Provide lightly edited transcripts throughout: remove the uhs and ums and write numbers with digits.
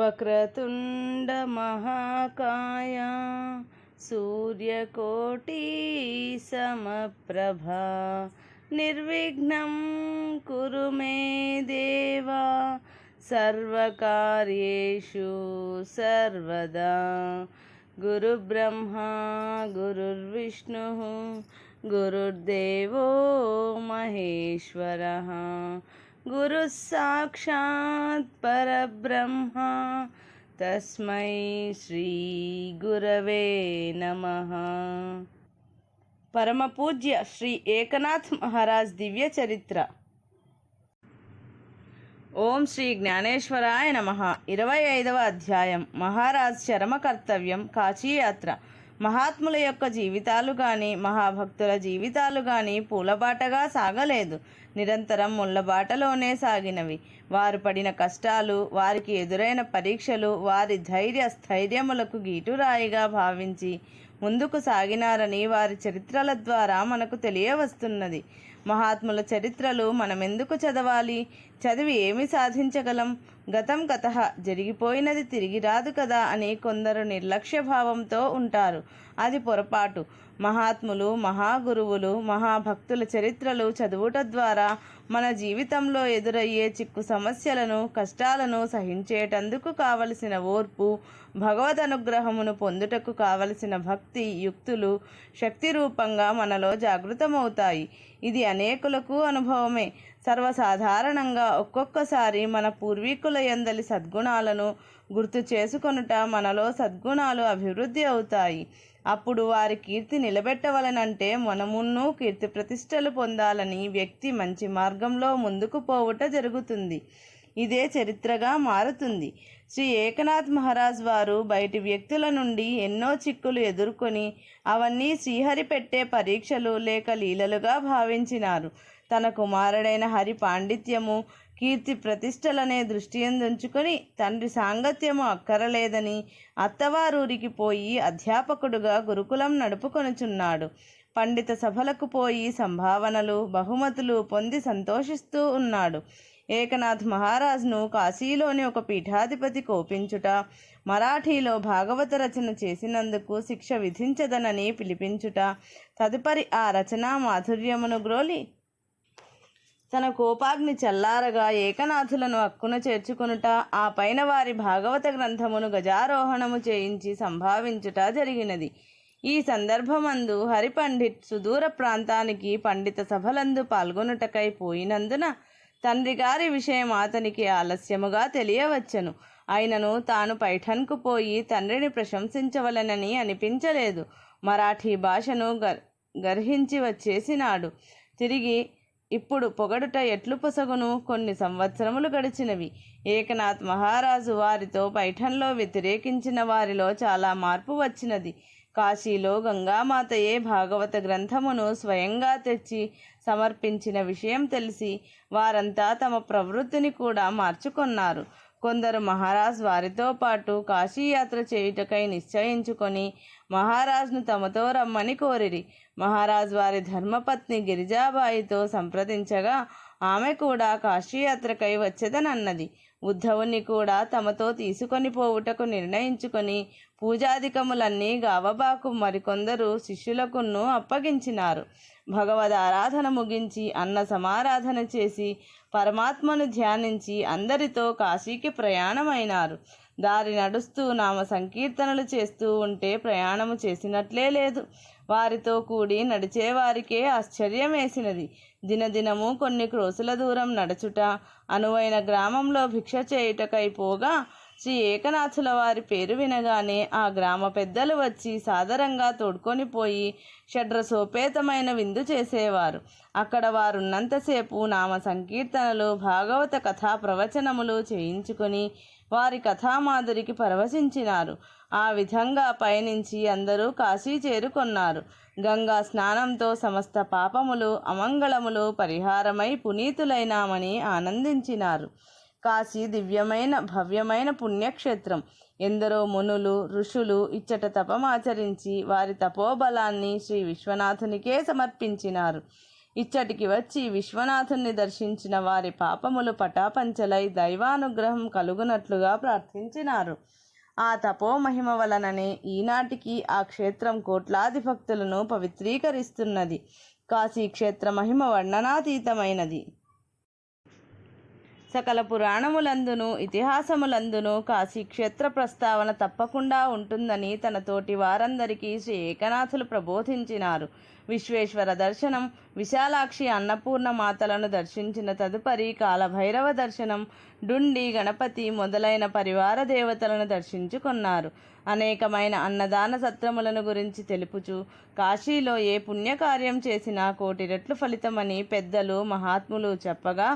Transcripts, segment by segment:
వక్రతుండ మహాకాయ సూర్యకోటి సమప్రభా నిర్విఘ్నం కురు మే దేవా సర్వకార్యేషు సర్వదా. గురుబ్రహ్మా గురుర్విష్ణుః గురుర్దేవో మహేశ్వరః గురుః సాక్షాత్ పరబ్రహ్మ తస్మై శ్రీ గురవే నమః. పరమ పూజ్య శ్రీ ఏకనాథ్ మహారాజ్ దివ్య చరిత్ర. ఓం శ్రీ జ్ఞానేశ్వరాయ నమః. 25వ అధ్యాయం. మహారాజ్ చరమ కర్తవ్యం. కాశీయాత్ర. మహాత్ముల యొక్క జీవితాలు కానీ మహాభక్తుల జీవితాలు కానీ పూలబాటగా సాగలేదు. నిరంతరం ముళ్ళబాటలోనే సాగినవి. వారు పడిన కష్టాలు, వారికి ఎదురైన పరీక్షలు వారి ధైర్య స్థైర్యములకు గీటురాయిగా భావించి ముందుకు సాగినారని వారి చరిత్రల ద్వారా మనకు తెలియవస్తున్నది. మహాత్ముల చరిత్రలు మనమెందుకు చదవాలి? చదివి ఏమి సాధించగలం? గతం గతః, జరిగిపోయినది తిరిగి రాదు కదా అని కొందరు నిర్లక్ష్య భావంతో ఉంటారు. అది పొరపాటు. మహాత్ములు, మహాగురువులు, మహాభక్తుల చరిత్రలు చదువుట ద్వారా మన జీవితంలో ఎదురయ్యే చిక్కు సమస్యలను, కష్టాలను సహించేటందుకు కావలసిన ఓర్పు, భగవద్ అనుగ్రహమును పొందుటకు కావలసిన భక్తి యుక్తులు శక్తి రూపంగా మనలో జాగృతమవుతాయి. ఇది అనేకులకు అనుభవమే. సర్వసాధారణంగా ఒక్కొక్కసారి మన పూర్వీకుల యందలి సద్గుణాలను గుర్తు చేసుకొనుట మనలో సద్గుణాలు అభివృద్ధి అవుతాయి. అప్పుడు వారి కీర్తి నిలబెట్టవలనంటే మనమును కీర్తి ప్రతిష్టలు పొందాలని వ్యక్తి మంచి మార్గంలో ముందుకు పోవుట జరుగుతుంది. ఇదే చరిత్రగా మారుతుంది. శ్రీ ఏకనాథ్ మహారాజ్ వారు బయటి వ్యక్తుల నుండి ఎన్నో చిక్కులు ఎదుర్కొని అవన్నీ శ్రీహరి పెట్టే పరీక్షలు లేక లీలలుగా భావించినారు. తన కుమారుడైన హరి పాండిత్యము, కీర్తి ప్రతిష్టలనే దృష్టి ఉంచుకొని తండ్రి సాంగత్యము అక్కరలేదని అత్తవారూరికి పోయి అధ్యాపకుడుగా గురుకులం నడుపుకొనుచున్నాడు. పండిత సభలకు పోయి సంభావనలు, బహుమతులు పొంది సంతోషిస్తూ ఉన్నాడు. ఏకనాథ్ మహారాజ్ను కాశీలోని ఒక పీఠాధిపతి కోపించుట, మరాఠీలో భాగవత రచన చేసినందుకు శిక్ష విధించదనని పిలిపించుట, తదుపరి ఆ రచనా మాధుర్యమును గ్రోలి తన కోపాగ్ని చల్లారగా ఏకనాథులను అక్కున చేర్చుకొనుట, ఆ పైన వారి భాగవత గ్రంథమును గజారోహణము చేయించి సంభావించుట జరిగినది. ఈ సందర్భమందు హరిపండిత్ సుదూర ప్రాంతానికి పండిత సభలందు పాల్గొనుటకై పోయినందున తండ్రి గారి విషయం అతనికి ఆలస్యముగా తెలియవచ్చెను. అయినను తాను పైఠన్కు పోయి తండ్రిని ప్రశంసించవలెనని అనిపించలేదు. మరాఠీ భాషను గర్హించి వచ్చేసినాడు. తిరిగి ఇప్పుడు పొగడుట ఎట్లు పొసగును? కొన్ని సంవత్సరములు గడిచినవి. ఏకనాథ్ మహారాజు వారితో పైఠన్లో వ్యతిరేకించిన వారిలో చాలా మార్పు వచ్చినది. కాశీలో గంగామాతయే భాగవత గ్రంథమును స్వయంగా తెచ్చి సమర్పించిన విషయం తెలిసి వారంతా తమ ప్రవృత్తిని కూడా మార్చుకొన్నారు. కొందరు మహారాజ్ వారితో పాటు కాశీయాత్ర చేయుటకై నిశ్చయించుకొని మహారాజ్ను తమతో రమ్మని కోరిరి. మహారాజ్ వారి ధర్మపత్ని గిరిజాబాయితో సంప్రదించగా ఆమె కూడా కాశీయాత్రకై వచ్చేదనన్నది. ఉద్ధవుని కూడా తమతో తీసుకొని పోవుటకు నిర్ణయించుకొని పూజాధికములన్నీ గావబాకు మరికొందరు శిష్యులకును అప్పగించినారు. భగవద్ ఆరాధన ముగించి అన్న సమారాధన చేసి పరమాత్మను ధ్యానించి అందరితో కాశీకి ప్రయాణమైనారు. దారి నడుస్తూ నామ సంకీర్తనలు చేస్తూ ఉంటే ప్రయాణము చేసినట్లే లేదు. వారితో కూడి నడిచేవారికే ఆశ్చర్యమేసినది. దినదినము కొన్ని క్రోసుల దూరం నడుచుట, అనువైన గ్రామంలో భిక్ష చేయుటకై పోగా శ్రీ ఏకనాథుల వారి పేరు వినగానే ఆ గ్రామ పెద్దలు వచ్చి సాదరంగా తోడ్కొని పోయి షడ్రసోపేతమైన విందు చేసేవారు. అక్కడ వారున్నంతసేపు నామ సంకీర్తనలు, భాగవత కథా ప్రవచనములు చేయించుకొని వారి కథామాధురికి పరవశించినారు. ఆ విధంగా పయనించి అందరూ కాశీ చేరుకొన్నారు. గంగా స్నానంతో సమస్త పాపములు, అమంగళములు పరిహారమై పునీతులైనామని ఆనందించినారు. కాశీ దివ్యమైన భవ్యమైన పుణ్యక్షేత్రం. ఎందరో మునులు, ఋషులు ఇచ్చట తపమాచరించి వారి తపోబలాన్ని శ్రీ విశ్వనాథునికే సమర్పించినారు. ఇచ్చటికి వచ్చి విశ్వనాథుణ్ణి దర్శించిన వారి పాపములు పటాపంచలై దైవానుగ్రహం కలుగునట్లుగా ప్రార్థించినారు. ఆ తపో మహిమ వలననే ఈనాటికి ఆ క్షేత్రం కోట్లాది భక్తులను పవిత్రీకరిస్తున్నది. కాశీ క్షేత్ర మహిమ వర్ణనాతీతమైనది. సకల పురాణములందును ఇతిహాసములందును కాశీ క్షేత్ర ప్రస్తావన తప్పకుండా ఉంటుందని తన తోటి వారందరికీ శ్రీ ఏకనాథులు ప్రబోధించినారు. విశ్వేశ్వర దర్శనం, విశాలాక్షి అన్నపూర్ణ మాతలను దర్శించిన తదుపరి కాలభైరవ దర్శనం, డుండి, గణపతి మొదలైన పరివార దేవతలను దర్శించుకున్నారు. అనేకమైన అన్నదాన సత్రములను గురించి తెలుపుచు కాశీలో ఏ పుణ్యకార్యం చేసినా కోటి రెట్లు ఫలితమని పెద్దలు మహాత్ములు చెప్పగా,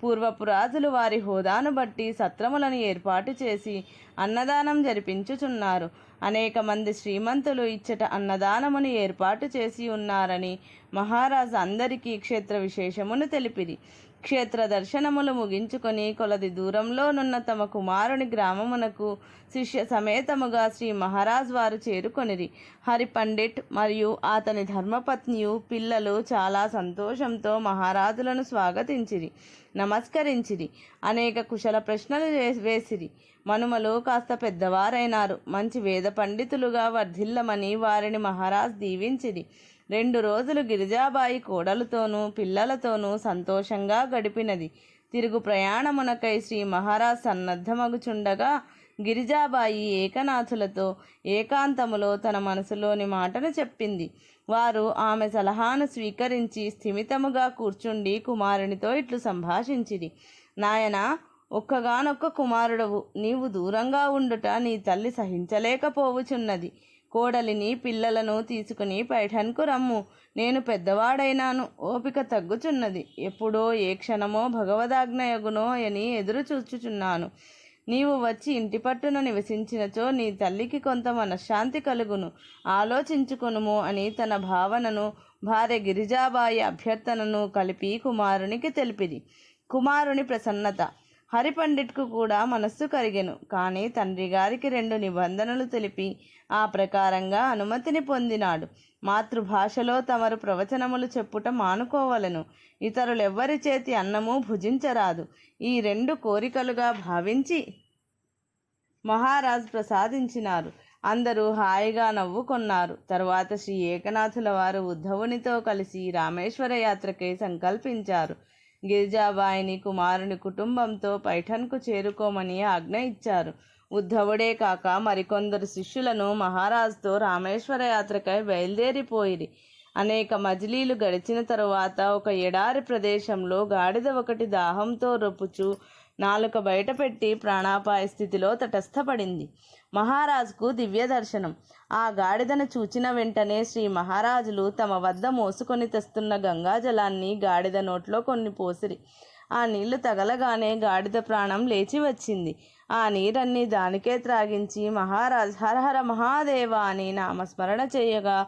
పూర్వపురాజులు వారి హోదాను బట్టి సత్రములను ఏర్పాటు చేసి అన్నదానం జరిపించుచున్నారు. అనేక మంది శ్రీమంతులు ఇచ్చట అన్నదానమును ఏర్పాటు చేసి ఉన్నారని మహారాజు అందరికీ క్షేత్ర విశేషమును తెలిపిరి. క్షేత్ర దర్శనములు ముగించుకొని కొలది దూరంలోనున్న తమ కుమారుని గ్రామమునకు శిష్య సమేతముగా శ్రీ మహారాజ్ వారు చేరుకొనిరి. హరిపండిట్ మరియు అతని ధర్మపత్నియు పిల్లలు చాలా సంతోషంతో మహారాజులను స్వాగతించిరి, నమస్కరించిరి. అనేక కుశల ప్రశ్నలు వేసిరి. మనుమలు కాస్త పెద్దవారైనారు. మంచి వేద పండితులుగా వర్ధిల్లమని వారిని మహారాజ్ దీవించిరి. 2 రోజులు గిరిజాబాయి కోడలతోనూ పిల్లలతోనూ సంతోషంగా గడిపినది. తిరుగు ప్రయాణమునకై శ్రీ మహారాజ్ సన్నద్ధమగుచుండగా గిరిజాబాయి ఏకనాథులతో ఏకాంతములో తన మనసులోని మాటను చెప్పింది. వారు ఆమె సలహాను స్వీకరించి స్థిమితముగా కూర్చుండి కుమారునితో ఇట్లు సంభాషించిరి. నాయనా, ఒక్కగానొక్క కుమారుడవు. నీవు దూరంగా ఉండుట నీ తల్లి సహించలేకపోవుచున్నది. కోడలిని పిల్లలను తీసుకుని పైఠన్కు రమ్ము. నేను పెద్దవాడైనాను, ఓపిక తగ్గుచున్నది. ఎప్పుడో ఏ క్షణమో భగవదాజ్ఞయగునో అని ఎదురు చూచుచున్నాను. నీవు వచ్చి ఇంటి పట్టున నివసించినచో నీ తల్లికి కొంత మనశ్శాంతి కలుగును. ఆలోచించుకొనుము అని తన భావనను భార్య గిరిజాబాయి అభ్యర్థనను కలిపి కుమారునికి తెలిపిరి. కుమారుని ప్రసన్నత. హరిపండిట్కు కూడా మనస్సు కరిగెను. కానీ తండ్రి గారికి 2 నిబంధనలు తెలిపి ఆ ప్రకారంగా అనుమతిని పొందినాడు. మాతృభాషలో తమరు ప్రవచనములు చెప్పుట మానుకోవలను. ఇతరులెవ్వరి చేతి అన్నము భుజించరాదు. ఈ 2 కోరికలుగా భావించి మహారాజ్ ప్రసాదించినారు. అందరూ హాయిగా నవ్వుకొన్నారు. తరువాత శ్రీ ఏకనాథుల వారు ఉద్ధవునితో కలిసి రామేశ్వర యాత్రకై సంకల్పించారు. గిరిజాబాయిని కుమారుని కుటుంబంతో పైఠన్కు చేరుకోమని ఆజ్ఞ ఇచ్చారు. ఉద్ధవుడే కాక మరికొందరు శిష్యులను మహారాజుతో రామేశ్వర యాత్రకై బయలుదేరిపోయిరి. అనేక మజిలీలు గడిచిన తరువాత ఒక ఎడారి ప్రదేశంలో గాడిద ఒకటి దాహంతో రొప్పుచు నాలుక బయటపెట్టి ప్రాణాపాయ స్థితిలో తటస్థపడింది. మహారాజుకు దివ్య దర్శనం. ఆ గాడిదను చూచిన వెంటనే శ్రీ మహారాజులు తమ వద్ద మోసుకొని తెస్తున్న గంగాజలాన్ని గాడిద నోట్లో కొన్ని పోసిరి. ఆ నీళ్లు తగలగానే గాడిద ప్రాణం లేచి వచ్చింది. ఆ నీరన్నీ దానికే త్రాగించి మహారాజ్ హరహర మహాదేవ అని నామస్మరణ చేయగా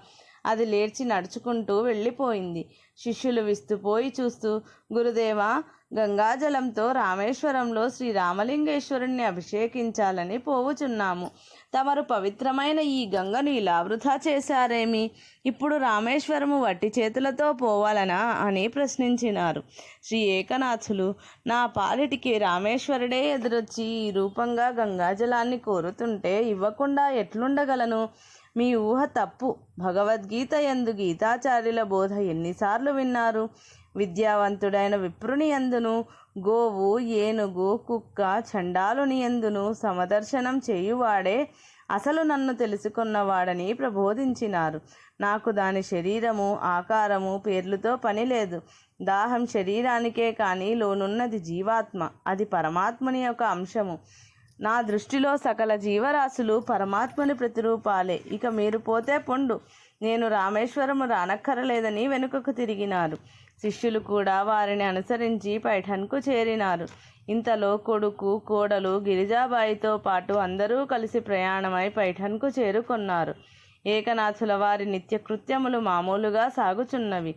అది లేచి నడుచుకుంటూ వెళ్ళిపోయింది. శిష్యులు విస్తుపోయి చూస్తూ, గురుదేవా, గంగాజలంతో రామేశ్వరంలో శ్రీ రామలింగేశ్వరుణ్ణి అభిషేకించాలని పోవుచున్నాము. తమరు పవిత్రమైన ఈ గంగను ఇలా వృధా చేశారేమి? ఇప్పుడు రామేశ్వరము వట్టి చేతులతో పోవాలనా అని ప్రశ్నించినారు. శ్రీ ఏకనాథులు, నా పాలిటికి రామేశ్వరుడే ఎదురొచ్చి ఈ రూపంగా గంగాజలాన్ని కోరుతుంటే ఇవ్వకుండా ఎట్లుండగలను? మీ ఊహ తప్పు. భగవద్గీత యందు గీతాచార్యుల బోధ ఎన్నిసార్లు విన్నారు? విద్యావంతుడైన విప్రుని యందును, గోవు, ఏనుగు, కుక్క, చండాలుని యందును సమదర్శనం చేయువాడే అసలు నన్ను తెలుసుకున్నవాడని ప్రబోధించినారు. నాకు దాని శరీరము, ఆకారము, పేర్లతో పని లేదు. దాహం శరీరానికే కానీ లోనున్నది జీవాత్మ. అది పరమాత్మని యొక్క అంశము. నా దృష్టిలో సకల జీవరాశులు పరమాత్మని ప్రతిరూపాలే. ఇక మీరు పోతే పొండు. నేను రామేశ్వరము రానక్కరలేదని వెనుకకు తిరిగినారు. శిష్యులు కూడా వారిని అనుసరించి పైఠన్కు చేరినారు. ఇంతలో కొడుకు, కోడలు గిరిజాబాయితో పాటు అందరూ కలిసి ప్రయాణమై పైఠన్కు చేరుకొన్నారు. ఏకనాథుల వారి నిత్యకృత్యములు మామూలుగా సాగుచున్నవి.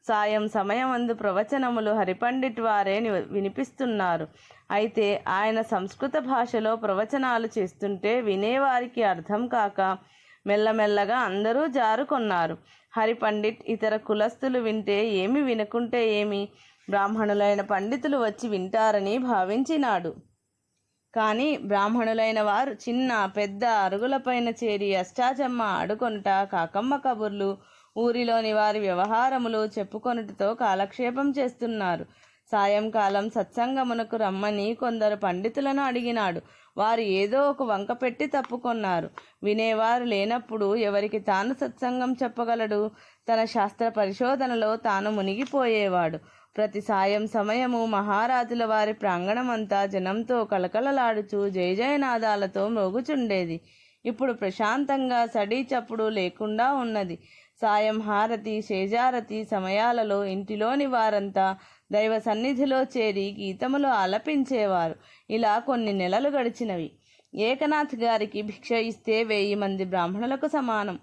సాయం సమయమందు ప్రవచనములు హరిపండిట్ వారే వినిపిస్తున్నారు. అయితే ఆయన సంస్కృత భాషలో ప్రవచనాలు చేస్తుంటే వినేవారికి అర్థం కాక మెల్లమెల్లగా అందరూ జారుకొన్నారు. హరిపండిట్ ఇతర కులస్తులు వింటే ఏమి, వినకుంటే ఏమి, బ్రాహ్మణులైన పండితులు వచ్చి వింటారని భావించినాడు. కానీ బ్రాహ్మణులైన వారు చిన్న పెద్ద అరుగులపైన చేరి అష్టాచమ్మ ఆడుకొనుట, కాకమ్మ కబుర్లు, ఊరిలోని వారి వ్యవహారములు చెప్పుకొనుటతో కాలక్షేపం చేస్తున్నారు. సాయంకాలం సత్సంగమునకు రమ్మని కొందరు పండితులను అడిగినాడు. వారు ఏదో ఒక వంక పెట్టి తప్పుకొన్నారు. వినేవారు లేనప్పుడు ఎవరికి తాను సత్సంగం చెప్పగలడు? తన శాస్త్ర పరిశోధనలో తాను మునిగిపోయేవాడు. ప్రతి సాయం సమయము మహారాజుల వారి ప్రాంగణమంతా జనంతో కలకలలాడుచు జయ జయనాదాలతో మ్రోగుచుండేది. ఇప్పుడు ప్రశాంతంగా సడీ చప్పుడు లేకుండా ఉన్నది. సాయం హారతి, శేజారతి సమయాలలో ఇంటిలోని వారంతా దైవ సన్నిధిలో చేరి గీతములు ఆలపించేవారు. ఇలా కొన్ని నెలలు గడిచినవి. ఏకనాథ్ గారికి భిక్ష ఇస్తే 1000 మంది బ్రాహ్మణులకు సమానం.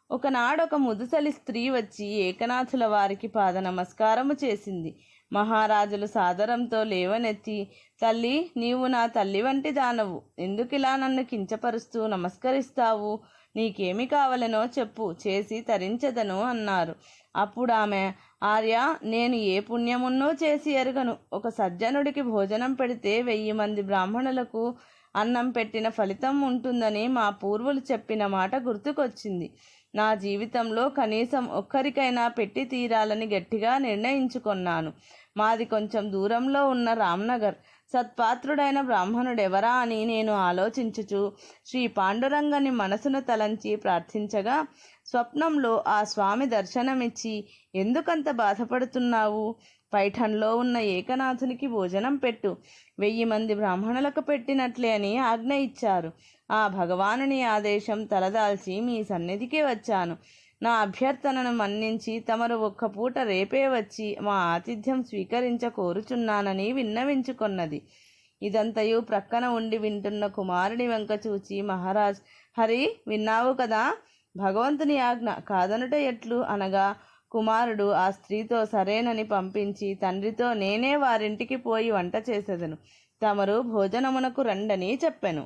ఒకనాడొక ముదుసలి స్త్రీ వచ్చి ఏకనాథుల వారికి పాద నమస్కారము చేసింది. మహారాజులు సాదరంతో లేవనెత్తి, తల్లి, నీవు నా తల్లి వంటి దానవు, ఎందుకిలా నన్ను కించపరుస్తూ నమస్కరిస్తావు? నీకేమి కావలనో చెప్పు, చేసి తరించదను అన్నారు. అప్పుడు ఆమె, ఆర్య, నేను ఏ పుణ్యమున్నో చేసి ఎరుగను. ఒక సజ్జనుడికి భోజనం పెడితే 1000 మంది బ్రాహ్మణులకు అన్నం పెట్టిన ఫలితం ఉంటుందని మా పూర్వులు చెప్పిన మాట గుర్తుకొచ్చింది. నా జీవితంలో కనీసం ఒక్కరికైనా పెట్టి తీరాలని గట్టిగా నిర్ణయించుకొన్నాను. మాది కొంచెం దూరంలో ఉన్న రామ్నగర్. సత్పాత్రుడైన బ్రాహ్మణుడెవరా అని నేను ఆలోచించుచు శ్రీ పాండురంగని మనసును తలంచి ప్రార్థించగా స్వప్నంలో ఆ స్వామి దర్శనమిచ్చి, ఎందుకంత బాధపడుతున్నావు? పైఠంలో ఉన్న ఏకనాథునికి భోజనం పెట్టు, 1000 మంది బ్రాహ్మణులకు పెట్టినట్లే అని ఆజ్ఞ ఇచ్చారు. ఆ భగవానుని ఆదేశం తలదాల్చి మీ సన్నిధికి వచ్చాను. నా అభ్యర్థనను మన్నించి తమరు ఒక్క పూట రేపే వచ్చి మా ఆతిథ్యం స్వీకరించ కోరుచున్నానని విన్నవించుకొన్నది. ఇదంతయు ప్రక్కన ఉండి వింటున్న కుమారుని వెంక చూచి మహారాజ్, హరి, విన్నావు కదా, భగవంతుని ఆజ్ఞ కాదనుట ఎట్లు అనగా కుమారుడు ఆ స్త్రీతో సరేనని పంపించి తండ్రితో నేనే వారింటికి పోయి వంట చేసేదను, తమరు భోజనమునకు రండని చెప్పెను.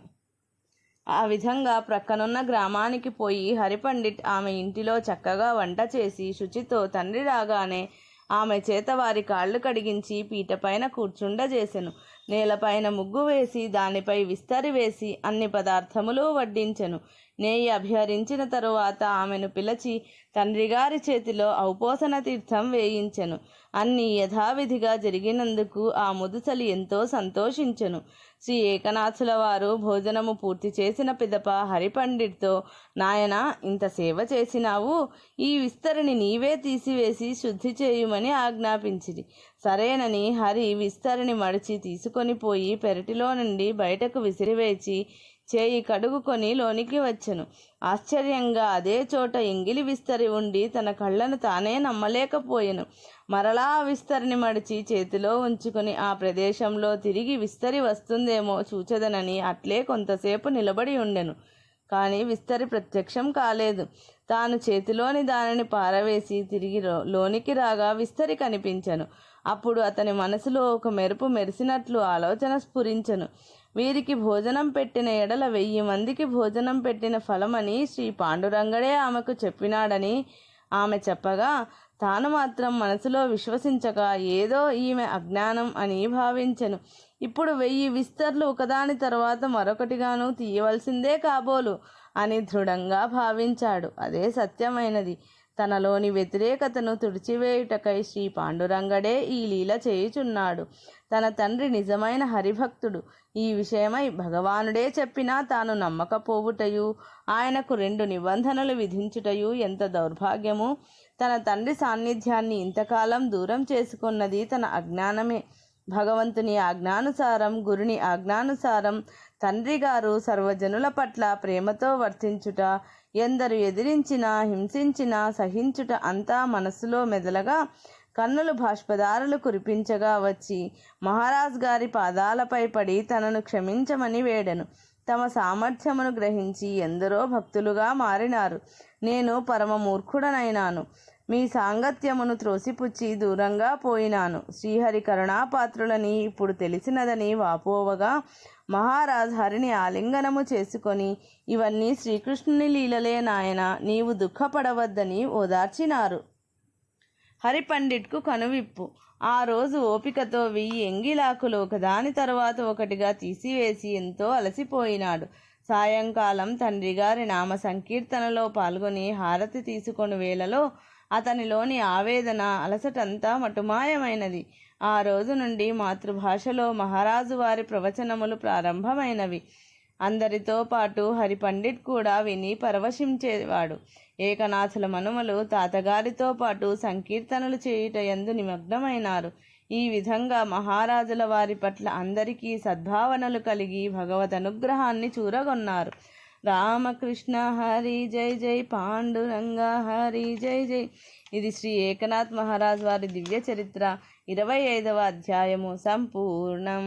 ఆ విధంగా ప్రక్కనున్న గ్రామానికి పోయి హరిపండిట్ ఆమె ఇంటిలో చక్కగా వంట చేసి శుచితో తండ్రి రాగానే ఆమె చేత వారి కాళ్ళు కడిగించి పీటపైన కూర్చుండజేసెను. నేలపైన ముగ్గు వేసి దానిపై విస్తరి వేసి అన్ని పదార్థములు వడ్డించెను. నేయి అభిహరించిన తరువాత ఆమెను పిలిచి తండ్రిగారి చేతిలో ఔపోసన తీర్థం వేయించెను. అన్నీ యథావిధిగా జరిగినందుకు ఆ ముదుసలి ఎంతో సంతోషించెను. శ్రీ ఏకనాథుల వారు భోజనము పూర్తి చేసిన పిదప హరిపండిట్తో, నాయనా, ఇంత సేవ చేసినావు, ఈ విస్తరిని నీవే తీసివేసి శుద్ధి చేయుమని ఆజ్ఞాపించిరి. సరేనని హరి విస్తరిని మడిచి తీసుకొని పోయి పెరటిలో నుండి బయటకు విసిరివేచి చేయి కడుగుకొని లోనికి వచ్చెను. ఆశ్చర్యంగా అదే చోట ఎంగిలి విస్తరి ఉండి తన కళ్ళను తానే నమ్మలేకపోయెను. మరలా ఆ విస్తరిని మడిచి చేతిలో ఉంచుకొని ఆ ప్రదేశంలో తిరిగి విస్తరి వస్తుందేమో చూచెదనని అట్లే కొంతసేపు నిలబడి ఉండెను. కానీ విస్తరి ప్రత్యక్షం కాలేదు. తాను చేతిలోని దానిని పారవేసి తిరిగి లోనికి రాగా విస్తరి కనిపించెను. అప్పుడు అతని మనసులో ఒక మెరుపు మెరిసినట్లు ఆలోచన స్ఫురించెను. వీరికి భోజనం పెట్టిన ఎడల 1000 మందికి భోజనం పెట్టిన ఫలమని శ్రీ పాండురంగడే ఆమెకు చెప్పినాడని ఆమె చెప్పగా తాను మాత్రం మనసులో విశ్వసించక ఏదో ఈమె అజ్ఞానం అని భావించెను. ఇప్పుడు 1000 విస్తర్లు ఒకదాని తర్వాత మరొకటిగాను తీయవలసిందే కాబోలు అని దృఢంగా భావించాడు. అదే సత్యమైనది. తనలోని వ్యతిరేకతను తుడిచివేయుటకై శ్రీ పాండురంగడే ఈ లీల చేయుచున్నాడు. తన తండ్రి నిజమైన హరిభక్తుడు. ఈ విషయమై భగవానుడే చెప్పినా తాను నమ్మకపోవుటయు, ఆయనకు 2 నిబంధనలు విధించుటయు ఎంత దౌర్భాగ్యము. తన తండ్రి సాన్నిధ్యాన్ని ఇంతకాలం దూరం చేసుకున్నది తన అజ్ఞానమే. భగవంతుని ఆజ్ఞానుసారం, గురుని ఆజ్ఞానుసారం తండ్రి గారు సర్వజనుల పట్ల ప్రేమతో వర్తించుట, ఎందరు ఎదిరించినా హింసించినా సహించుట అంతా మనస్సులో మెదలగా కన్నులు బాష్పధారలు కురిపించగా వచ్చి మహారాజ్ గారి పాదాలపై పడి తనను క్షమించమని వేడెను. తమ సామర్థ్యమును గ్రహించి ఎందరో భక్తులుగా మారినారు. నేను పరమ మూర్ఖుడనైనాను. మీ సాంగత్యమును త్రోసిపుచ్చి దూరంగా పోయినాను. శ్రీహరి కరుణాపాత్రులని ఇప్పుడు తెలిసినదని వాపోవగా మహారాజ్ హరిని ఆలింగనము చేసుకొని, ఇవన్నీ శ్రీకృష్ణుని లీలలే నాయన, నీవు దుఃఖపడవద్దని ఓదార్చినారు. హరిపండిట్కు కనువిప్పు. ఆ రోజు ఓపికతో 1000 ఎంగిలాకులు ఒకదాని తరువాత ఒకటిగా తీసివేసి ఎంతో అలసిపోయినాడు. సాయంకాలం తండ్రిగారి నామ సంకీర్తనలో పాల్గొని హారతి తీసుకొని వేళలో అతనిలోని ఆవేదన, అలసటంతా మటుమాయమైనది. ఆ రోజు నుండి మాతృభాషలో మహారాజు వారి ప్రవచనములు ప్రారంభమైనవి. అందరితో పాటు హరిపండిట్ కూడా విని పరవశించేవాడు. ఏకనాథుల మనుమలు తాతగారితో పాటు సంకీర్తనలు చేయుట యందు నిమగ్నమైనారు. ఈ విధంగా మహారాజుల వారి పట్ల అందరికీ సద్భావనలు కలిగి భగవద్ అనుగ్రహాన్ని చూరగొన్నారు. రామకృష్ణ హరి జై జై, పాండురంగ హరి జై జై. ఇది శ్రీ ఏకనాథ్ మహారాజ్ వారి దివ్య చరిత్ర 25వ అధ్యాయము సంపూర్ణం.